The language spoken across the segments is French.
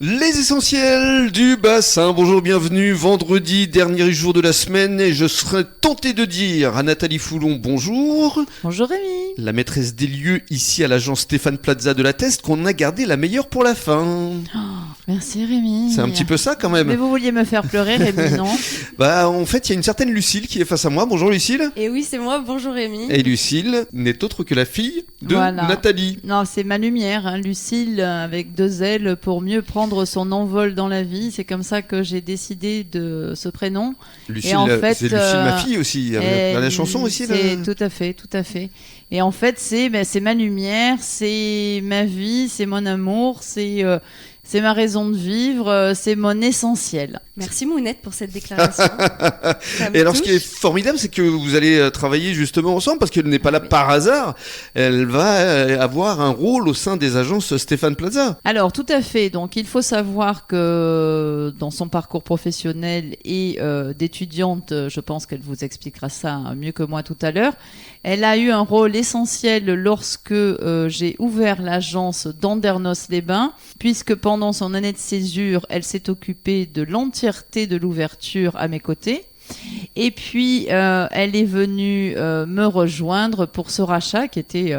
Les essentiels du bassin, bonjour, bienvenue, vendredi, dernier jour de la semaine, et je serais tenté de dire à Nathalie Foulon bonjour. Bonjour Rémi. La maîtresse des lieux ici à l'agence Stéphane Plaza de la Teste, qu'on a gardé la meilleure pour la fin. Oh, merci Rémi. C'est un petit peu ça quand même. Mais vous vouliez me faire pleurer Rémi, non? En fait, il y a une certaine Lucille qui est face à moi. Bonjour Lucille. Et oui, c'est moi, bonjour Rémi. Et Lucille n'est autre que la fille de Nathalie. Non, c'est ma lumière, hein, Lucille, avec 2 ailes pour mieux prendre son envol dans la vie. C'est comme ça que j'ai décidé de ce prénom. Lucille, et en fait, c'est Lucille, ma fille aussi. Dans la chanson aussi. C'est tout à fait. Et en fait, c'est ma lumière, c'est ma vie, c'est mon amour, c'est ma raison de vivre, c'est mon essentiel. Merci Mounette pour cette déclaration. Et alors, ce qui est formidable, c'est que vous allez travailler justement ensemble, parce qu'elle n'est pas là par hasard. Elle va avoir un rôle au sein des agences Stéphane Plaza. Alors, tout à fait. Donc, il faut savoir que dans son parcours professionnel et d'étudiante, je pense qu'elle vous expliquera ça mieux que moi tout à l'heure, elle a eu un rôle essentiel lorsque j'ai ouvert l'agence d'Andernos-les-Bains, puisque pendant son année de césure, elle s'est occupée de l'entièreté de l'ouverture à mes côtés. Et puis, elle est venue me rejoindre pour ce rachat qui était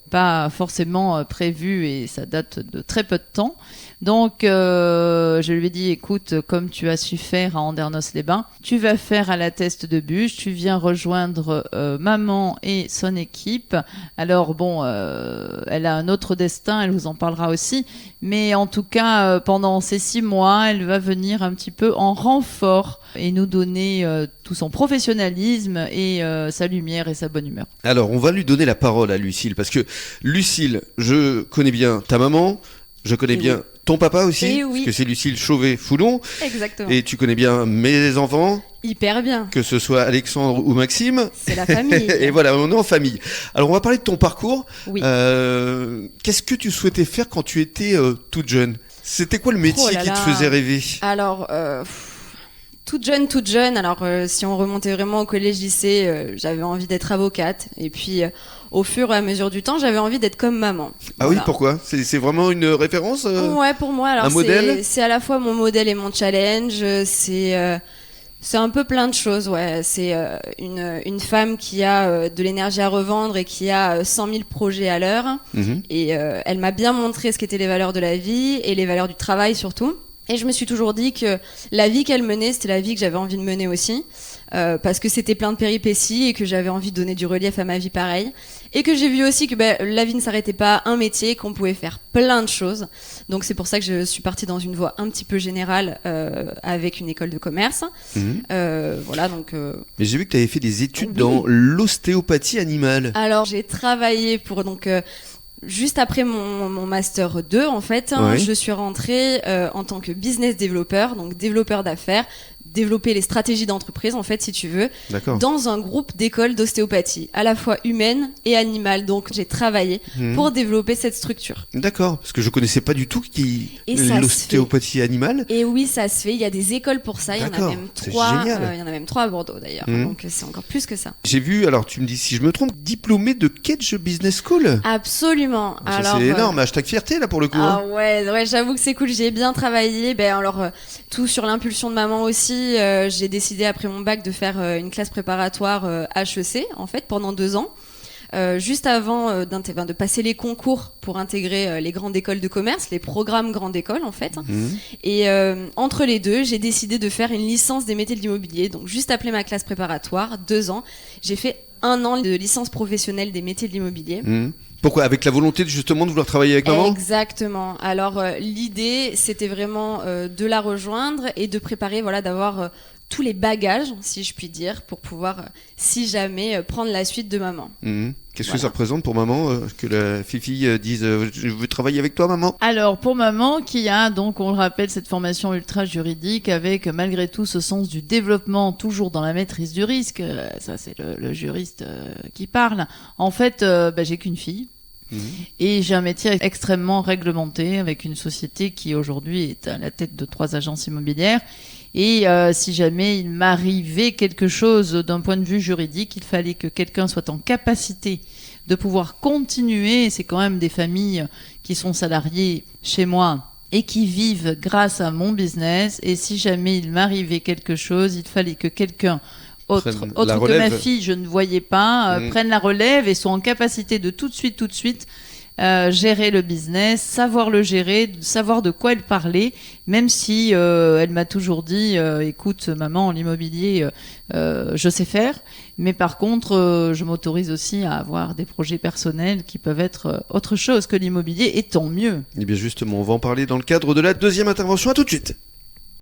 pas forcément prévu et ça date de très peu de temps. Donc, je lui ai dit, écoute, comme tu as su faire à Andernos-les-Bains, tu vas faire à la Teste de Buch, tu viens rejoindre maman et son équipe. Alors bon, elle a un autre destin, elle vous en parlera aussi. Mais en tout cas, pendant ces 6 mois, elle va venir un petit peu en renfort et nous donner tout son professionnalisme et sa lumière et sa bonne humeur. Alors, on va lui donner la parole à Lucille, parce que Lucille, je connais bien ta maman, je connais bien ton papa aussi, parce que c'est Lucille Chauvet-Foulon. Exactement. Et tu connais bien mes enfants. Hyper bien. Que ce soit Alexandre ou Maxime. C'est la famille. Et voilà, on est en famille. Alors, on va parler de ton parcours. Oui. Qu'est-ce que tu souhaitais faire quand tu étais toute jeune ? C'était quoi le métier qui te faisait rêver ? Alors, toute jeune. Alors, si on remontait vraiment au collège-lycée, j'avais envie d'être avocate. Et puis, au fur et à mesure du temps, j'avais envie d'être comme maman. Ah voilà. Oui, pourquoi ? C'est vraiment une référence Ouais, pour moi. Alors, un modèle ? C'est à la fois mon modèle et mon challenge. C'est un peu plein de choses, ouais. C'est une femme qui a de l'énergie à revendre et qui a 100 000 projets à l'heure. Mm-hmm. Et elle m'a bien montré ce qu'étaient les valeurs de la vie et les valeurs du travail surtout. Et je me suis toujours dit que la vie qu'elle menait, c'était la vie que j'avais envie de mener aussi. Parce que c'était plein de péripéties et que j'avais envie de donner du relief à ma vie pareil. Et que j'ai vu aussi que la vie ne s'arrêtait pas à un métier, qu'on pouvait faire plein de choses. Donc c'est pour ça que je suis partie dans une voie un petit peu générale avec une école de commerce. Mmh. Voilà, donc... Mais j'ai vu que tu avais fait des études dans l'ostéopathie animale. Alors j'ai travaillé pour... Juste après mon master 2, en fait, je suis rentrée en tant que business développeur, donc développeur d'affaires, développer les stratégies d'entreprise, en fait, si tu veux, dans un groupe d'écoles d'ostéopathie, à la fois humaine et animale. Donc, j'ai travaillé pour développer cette structure. D'accord, parce que je connaissais pas du tout l'ostéopathie animale. Et oui, ça se fait. Il y a des écoles pour ça. Il y en a même 3. Il y en a même 3 à Bordeaux, d'ailleurs. Donc, c'est encore plus que ça. J'ai vu, alors tu me dis si je me trompe, diplômé de Cage Business School. Absolument. Ça, alors, c'est énorme. Hashtag fierté, là, pour le coup. Ah ouais, j'avoue que c'est cool. J'ai bien travaillé. Tout sur l'impulsion de maman aussi. J'ai décidé après mon bac de faire une classe préparatoire HEC en fait pendant 2 ans, juste avant de passer les concours pour intégrer les grandes écoles de commerce, les programmes grandes écoles en fait. Et entre les deux, j'ai décidé de faire une licence des métiers de l'immobilier. Donc juste après ma classe préparatoire, 2 ans, j'ai fait 1 an de licence professionnelle des métiers de l'immobilier. Pourquoi ? Avec la volonté justement de vouloir travailler avec maman ? Exactement. Alors l'idée, c'était vraiment de la rejoindre et de préparer, d'avoir tous les bagages, si je puis dire, pour pouvoir, si jamais, prendre la suite de maman. Qu'est-ce que ça représente pour maman que la fille dise je veux travailler avec toi, maman ? Alors pour maman qui a donc, on le rappelle, cette formation ultra juridique avec malgré tout ce sens du développement toujours dans la maîtrise du risque, ça c'est le juriste qui parle. En fait, j'ai qu'une fille. Et j'ai un métier extrêmement réglementé avec une société qui aujourd'hui est à la tête de 3 agences immobilières. Et si jamais il m'arrivait quelque chose d'un point de vue juridique, il fallait que quelqu'un soit en capacité de pouvoir continuer. C'est quand même des familles qui sont salariées chez moi et qui vivent grâce à mon business. Et si jamais il m'arrivait quelque chose, il fallait que quelqu'un autre que ma fille, je ne voyais pas, prenne la relève et soit en capacité de tout de suite gérer le business, savoir le gérer, savoir de quoi elle parlait, même si elle m'a toujours dit écoute maman, l'immobilier je sais faire, mais par contre je m'autorise aussi à avoir des projets personnels qui peuvent être autre chose que l'immobilier, et tant mieux. Et bien justement, on va en parler dans le cadre de la deuxième intervention. À tout de suite.